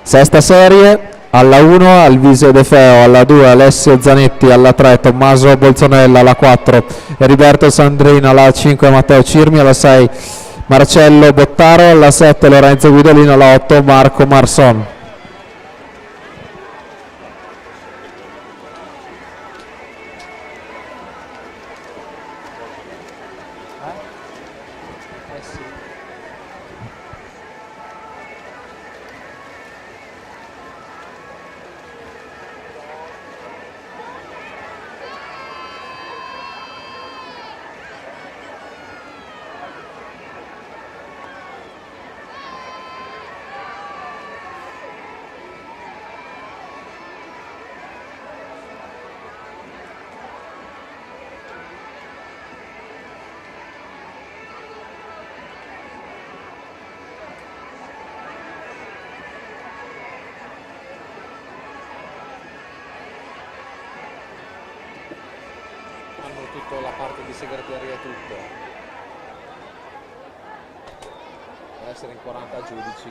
Sesta serie, alla 1 Alvise De Feo, alla 2 Alessio Zanetti, alla 3 Tommaso Bolzonella, alla 4 Heriberto Sandrino, alla 5 Matteo Cirmi, alla 6 Marcello Bottaro, alla 7 Lorenzo Guidolino, alla 8 Marco Marson. Hanno tutta la parte di segreteria e tutto. Per essere in 40 giudici.